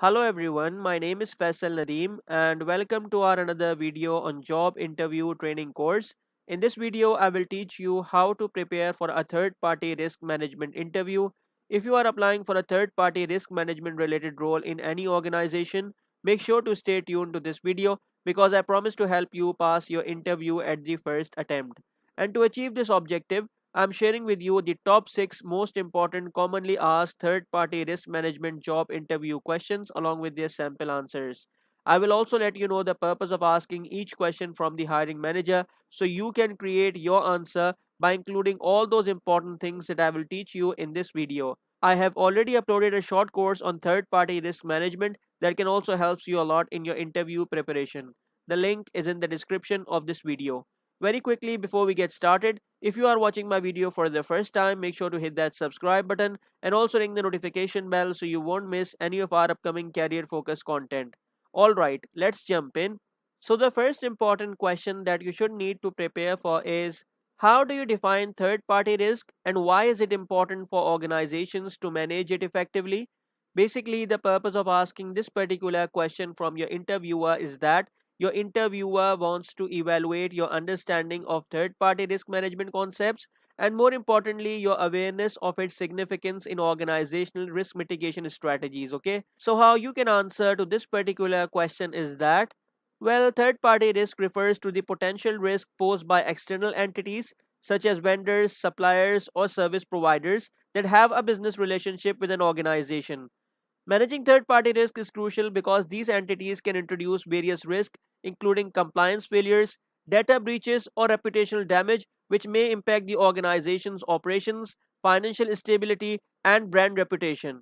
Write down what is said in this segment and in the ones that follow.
Hello everyone, my name is Faisal Nadeem and welcome to our another video on job interview training course. In this video, I will teach you how to prepare for a third party risk management interview. If you are applying for a third party risk management related role in any organization, make sure to stay tuned to this video because I promise to help you pass your interview at the first attempt. And to achieve this objective, I'm sharing with you the top 6 most important commonly asked third party risk management job interview questions along with their sample answers. I will also let you know the purpose of asking each question from the hiring manager so you can create your answer by including all those important things that I will teach you in this video. I have already uploaded a short course on third party risk management that can also help you a lot in your interview preparation. The link is in the description of this video. Very quickly before we get started, if you are watching my video for the first time, make sure to hit that subscribe button and also ring the notification bell so you won't miss any of our upcoming career focused content. Alright, let's jump in. So the first important question that you should need to prepare for is, how do you define third party risk and why is it important for organizations to manage it effectively? Basically, the purpose of asking this particular question from your interviewer is that your interviewer wants to evaluate your understanding of third party risk management concepts and, more importantly, your awareness of its significance in organizational risk mitigation strategies. Okay, so how you can answer to this particular question is that, well, third party risk refers to the potential risk posed by external entities such as vendors, suppliers, or service providers that have a business relationship with an organization. Managing third party risk is crucial because these entities can introduce various risks, including compliance failures, data breaches, or reputational damage, which may impact the organization's operations, financial stability, and brand reputation.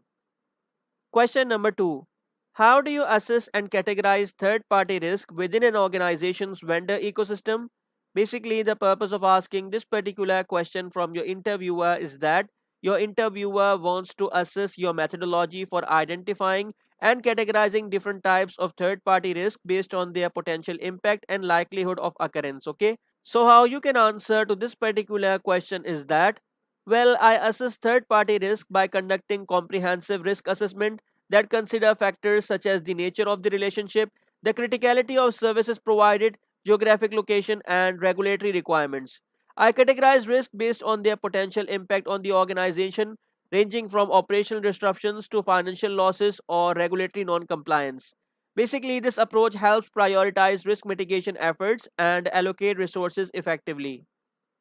Question number 2. How do you assess and categorize third party risk within an organization's vendor ecosystem? Basically, the purpose of asking this particular question from your interviewer is that your interviewer wants to assess your methodology for identifying and categorizing different types of third party risk based on their potential impact and likelihood of occurrence. Okay, so how you can answer to this particular question is that, well, I assess third party risk by conducting comprehensive risk assessment that consider factors such as the nature of the relationship, the criticality of services provided, geographic location, and regulatory requirements. I categorize risk based on their potential impact on the organization, ranging from operational disruptions to financial losses or regulatory non compliance. Basically, this approach helps prioritize risk mitigation efforts and allocate resources effectively.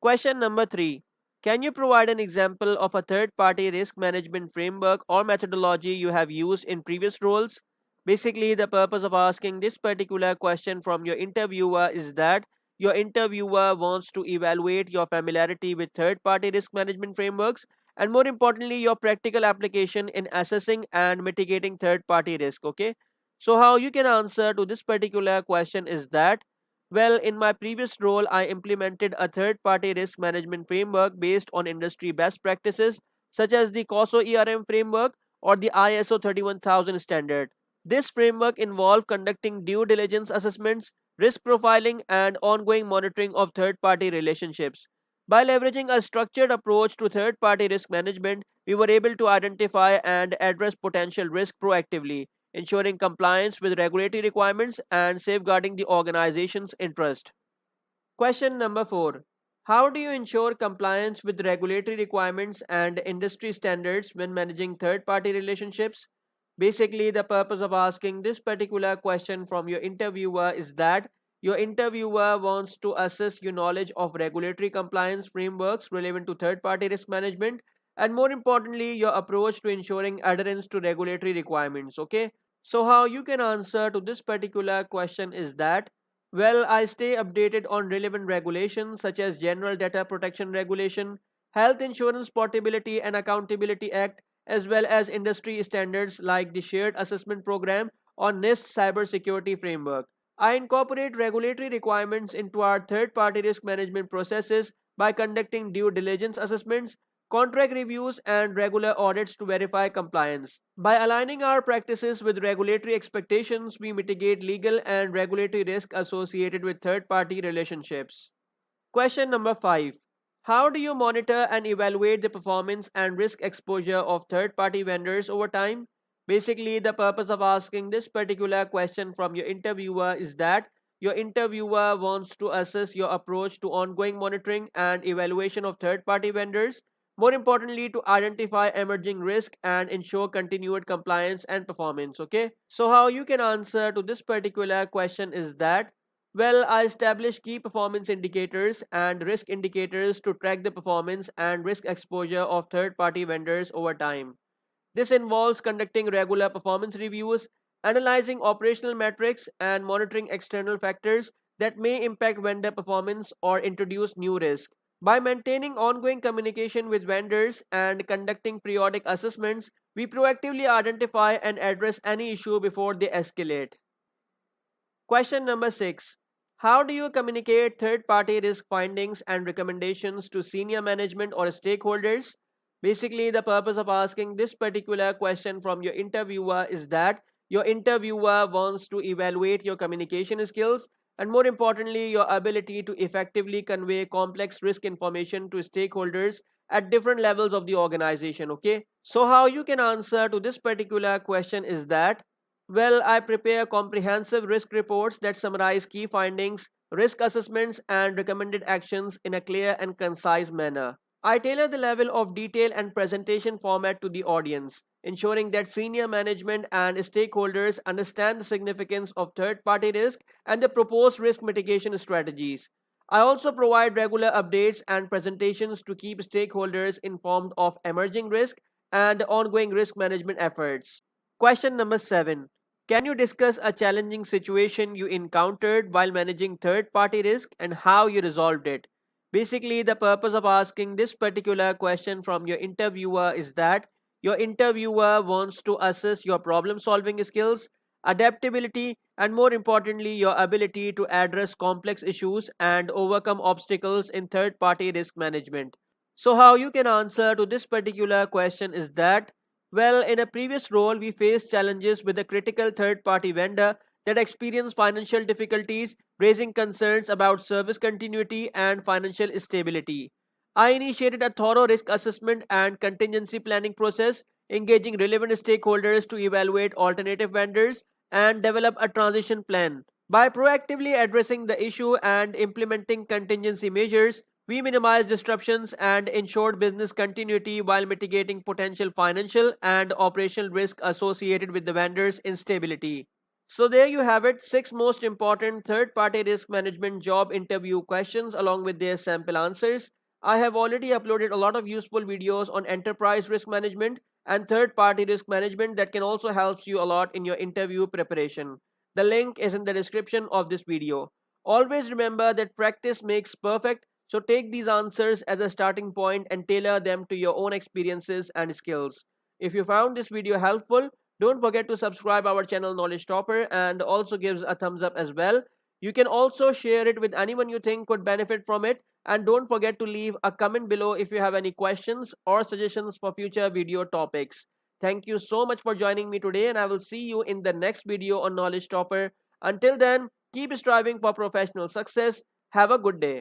Question number 3. Can you provide an example of a third party risk management framework or methodology you have used in previous roles? Basically, the purpose of asking this particular question from your interviewer is that your interviewer wants to evaluate your familiarity with third party risk management frameworks and, more importantly, your practical application in assessing and mitigating third party risk. Okay, so how you can answer to this particular question is that, well, in my previous role, I implemented a third party risk management framework based on industry best practices such as the COSO ERM framework or the ISO 31000 standard. This framework involved conducting due diligence assessments, risk profiling, and ongoing monitoring of third party relationships. By leveraging a structured approach to third party risk management, we were able to identify and address potential risk proactively, ensuring compliance with regulatory requirements and safeguarding the organization's interest. Question number 4. How do you ensure compliance with regulatory requirements and industry standards when managing third party relationships? Basically, the purpose of asking this particular question from your interviewer is that your interviewer wants to assess your knowledge of regulatory compliance frameworks relevant to third party risk management and, more importantly, your approach to ensuring adherence to regulatory requirements. Okay, so how you can answer to this particular question is that, well, I stay updated on relevant regulations such as General Data Protection Regulation, Health Insurance Portability and Accountability Act, as well as industry standards like the Shared Assessment Program or NIST Cybersecurity Framework. I incorporate regulatory requirements into our third party risk management processes by conducting due diligence assessments, contract reviews, and regular audits to verify compliance. By aligning our practices with regulatory expectations, we mitigate legal and regulatory risk associated with third party relationships. Question number 5. How do you monitor and evaluate the performance and risk exposure of third party vendors over time? Basically, the purpose of asking this particular question from your interviewer is that your interviewer wants to assess your approach to ongoing monitoring and evaluation of third party vendors. More importantly, to identify emerging risk and ensure continued compliance and performance. Okay, so how you can answer to this particular question is that, well, I establish key performance indicators and risk indicators to track the performance and risk exposure of third party vendors over time. This involves conducting regular performance reviews, analyzing operational metrics, and monitoring external factors that may impact vendor performance or introduce new risk. By maintaining ongoing communication with vendors and conducting periodic assessments, we proactively identify and address any issue before they escalate. Question number 6. How do you communicate third party risk findings and recommendations to senior management or stakeholders? Basically, the purpose of asking this particular question from your interviewer is that your interviewer wants to evaluate your communication skills and, more importantly, your ability to effectively convey complex risk information to stakeholders at different levels of the organization. Okay, so how you can answer to this particular question is that, well, I prepare comprehensive risk reports that summarize key findings, risk assessments, and recommended actions in a clear and concise manner. I tailor the level of detail and presentation format to the audience, ensuring that senior management and stakeholders understand the significance of third party risk and the proposed risk mitigation strategies. I also provide regular updates and presentations to keep stakeholders informed of emerging risk and ongoing risk management efforts. Question number 7. Can you discuss a challenging situation you encountered while managing third party risk and how you resolved it? Basically, the purpose of asking this particular question from your interviewer is that your interviewer wants to assess your problem solving skills, adaptability, and, more importantly, your ability to address complex issues and overcome obstacles in third party risk management. So, how you can answer to this particular question is that, well, in a previous role, we faced challenges with a critical third party vendor that experienced financial difficulties, raising concerns about service continuity and financial stability. I initiated a thorough risk assessment and contingency planning process, engaging relevant stakeholders to evaluate alternative vendors and develop a transition plan. By proactively addressing the issue and implementing contingency measures, we minimized disruptions and ensured business continuity while mitigating potential financial and operational risk associated with the vendor's instability. So there you have it, 6 most important third-party risk management job interview questions along with their sample answers. I have already uploaded a lot of useful videos on enterprise risk management and third-party risk management that can also help you a lot in your interview preparation. The link is in the description of this video. Always remember that practice makes perfect, so take these answers as a starting point and tailor them to your own experiences and skills. If you found this video helpful, don't forget to subscribe our channel Knowledge Topper and also gives a thumbs up as well. You can also share it with anyone you think could benefit from it, and don't forget to leave a comment below if you have any questions or suggestions for future video topics. Thank you so much for joining me today, and I will see you in the next video on Knowledge Topper. Until then, keep striving for professional success. Have a good day.